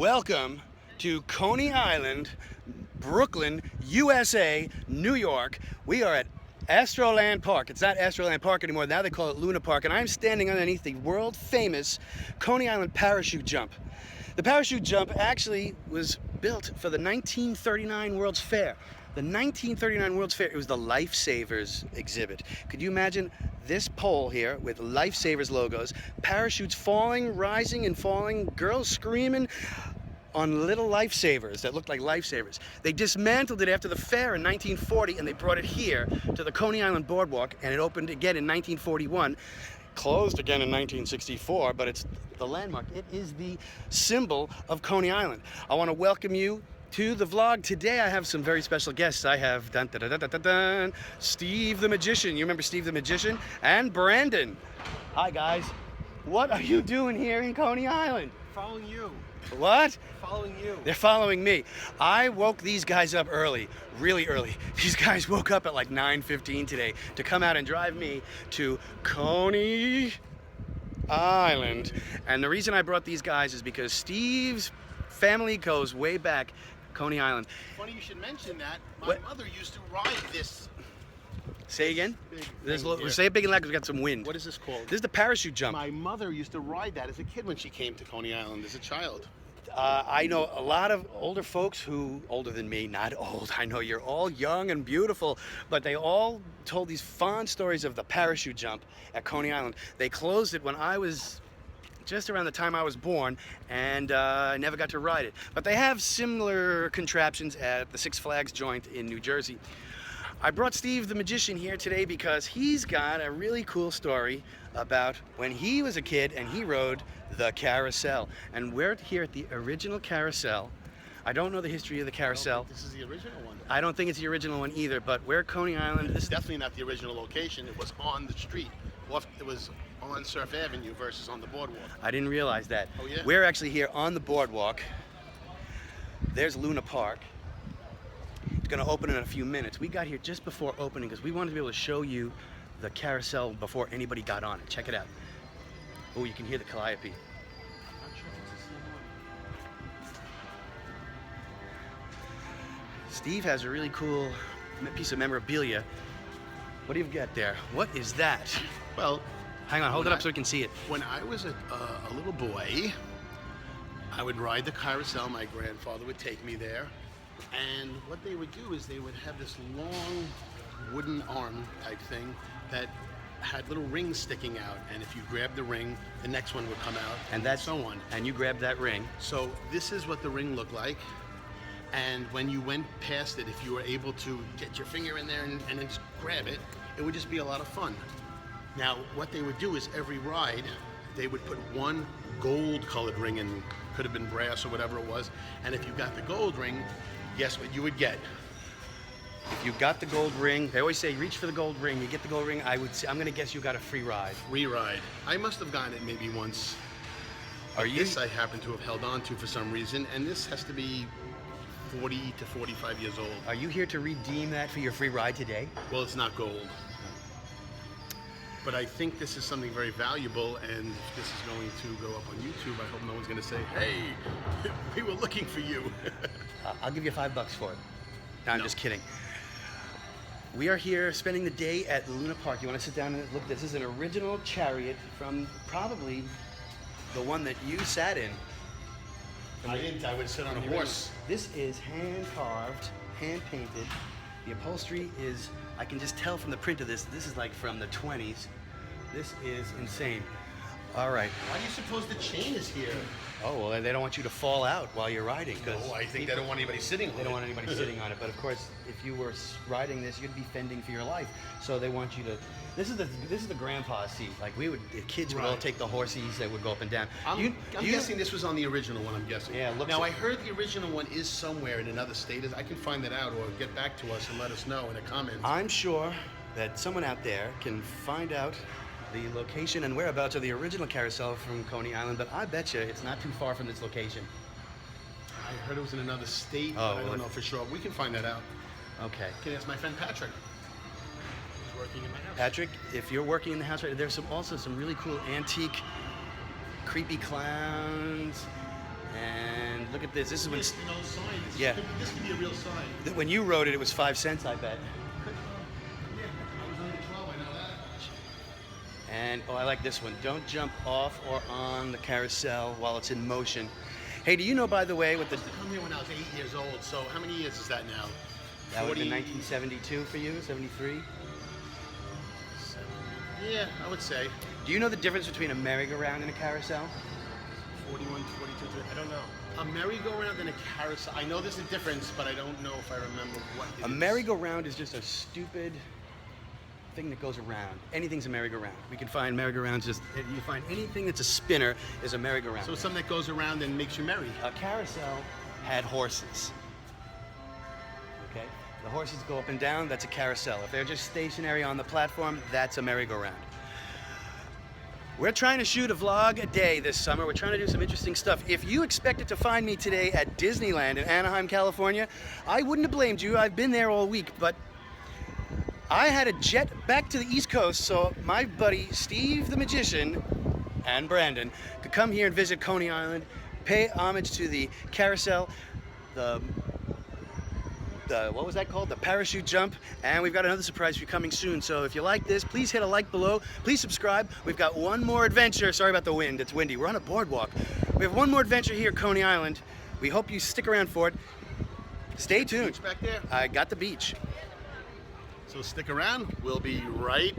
Welcome to Coney Island, Brooklyn, USA, New York. We are at Astroland Park. It's not Astroland Park anymore. Now they call it Luna Park. And I'm standing underneath the world famous Coney Island parachute jump. The parachute jump actually was built for the 1939 World's Fair. The 1939 World's Fair, it was the Lifesavers exhibit. Could you imagine this pole here with Lifesavers logos, parachutes falling, rising and falling, girls screaming on little lifesavers that looked like lifesavers. They dismantled it after the fair in 1940 and they brought it here to the Coney Island boardwalk, and it opened again in 1941. Closed again in 1964, but it's the landmark. It is the symbol of Coney Island. I want to welcome you to the vlog. Today I have some very special guests. I have Steve the Magician. You remember Steve the Magician? And Brandon. Hi guys. What are you doing here in Coney Island? Following you. What? Following you. They're following me. I woke these guys up early, really early. These guys woke up at like 9:15 today to come out and drive me to Coney Island. And the reason I brought these guys is because Steve's family goes way back, Coney Island. Funny you should mention that. My What? mother used to ride this. Say again? Big thing here. Say it big and loud because we got some wind. What is this called? This is the parachute jump. My mother used to ride that as a kid when she came to Coney Island as a child. I know a lot of older folks who, older than me, not old, I know you're all young and beautiful, but they all told these fond stories of the parachute jump at Coney Island. They closed it when I was just around the time I was born, and I never got to ride it. But they have similar contraptions at the Six Flags joint in New Jersey. I brought Steve the Magician here today because he's got a really cool story about when he was a kid and he rode the Carousel. And we're here at the original Carousel. I don't know the history of the Carousel. This is the original one. I don't think it's the original one either, but we're Coney Island. This is definitely not the original location. It was on the street. It was on Surf Avenue versus on the boardwalk. I didn't realize that. Oh, yeah? We're actually here on the boardwalk. There's Luna Park. It's going to open in a few minutes. We got here just before opening because we wanted to be able to show you the Carousel before anybody got on it. Check it out. Oh, you can hear the calliope. Steve has a really cool piece of memorabilia. What do you got there? What is that? Well, hang on, hold it up so we can see it. When I was a little boy, I would ride the Carousel. My grandfather would take me there. And what they would do is they would have this long wooden arm type thing that had little rings sticking out. And if you grabbed the ring, the next one would come out, and that's so on. And you grabbed that ring. So this is what the ring looked like. And when you went past it, if you were able to get your finger in there and then just grab it, it would just be a lot of fun. Now, what they would do is every ride, they would put one gold colored ring in, could have been brass or whatever it was. And if you got the gold ring, guess what you would get? If you got the gold ring, they always say reach for the gold ring, you get the gold ring, I'm going to guess you got a free ride. Free ride. I must have gotten it maybe once. This I happen to have held on to for some reason, and this has to be 40 to 45 years old. Are you here to redeem that for your free ride today? Well, it's not gold. But I think this is something very valuable, and if this is going to go up on YouTube, I hope no one's going to say, hey, we were looking for you. I'll give you $5 for it. No, I'm No. just kidding. We are here spending the day at Luna Park. You want to sit down and look? This is an original chariot from probably the one that you sat in. I didn't. I would sit on a horse. This is hand carved, hand painted. The upholstery is, I can just tell from the print of this, this is like from the 20s. This is insane. All right. Why do you suppose the chain is here? Oh, well, they don't want you to fall out while you're riding. No, I think they don't want anybody sitting on it. They don't want anybody sitting on it. But of course, if you were riding this, you'd be fending for your life. So they want you to. This is the grandpa's seat. Like the kids would all take the horsies that would go up and down. I'm guessing this was on the original one. I'm guessing. Yeah. Now I heard the original one is somewhere in another state. I can find that out or get back to us and let us know in the comments. I'm sure that someone out there can find out the location and whereabouts of the original Carousel from Coney Island, but I bet you it's not too far from this location. I heard it was in another state, Oh, but I well, don't know for sure. We can find that out. Okay. I can ask my friend Patrick, who's working in my house. Patrick, if you're working in the house right, there's also some really cool antique, creepy clowns, And look at this. This is when, This, an old sign. Yeah. This could be a real sign. when you wrote it, it was 5 cents, I bet. Yeah, I was only 12, I know that. And, oh, I like this one. Don't jump off or on the carousel while it's in motion. Hey, do you know, by the way, what the... I used to come here when I was 8 years old, so how many years is that now? That would have been 40 1972 for you, 73? Yeah, I would say. Do you know the difference between a merry-go-round and a carousel? 41, 42, I don't know. A merry-go-round and a carousel. I know there's a difference, but I don't know if I remember what it A is. merry-go-round is just a stupid thing that goes around. Anything's a merry-go-round. We can find merry-go-rounds just, if you find anything that's a spinner is a merry-go-round. So it's something that goes around and makes you merry. A carousel had horses. Okay? The horses go up and down, that's a carousel. If they're just stationary on the platform, that's a merry-go-round. We're trying to shoot a vlog a day this summer. We're trying to do some interesting stuff. If you expected to find me today at Disneyland in Anaheim, California, I wouldn't have blamed you. I've been there all week, but I had a jet back to the East Coast so my buddy Steve the Magician and Brandon could come here and visit Coney Island, pay homage to the carousel, the what was that called? The parachute jump. And we've got another surprise for you coming soon. So if you like this, please hit a like below. Please subscribe. We've got one more adventure. Sorry about the wind. It's windy. We're on a boardwalk. We have one more adventure here at Coney Island. We hope you stick around for it. Stay tuned. Beach back there. I got the beach. So stick around. We'll be right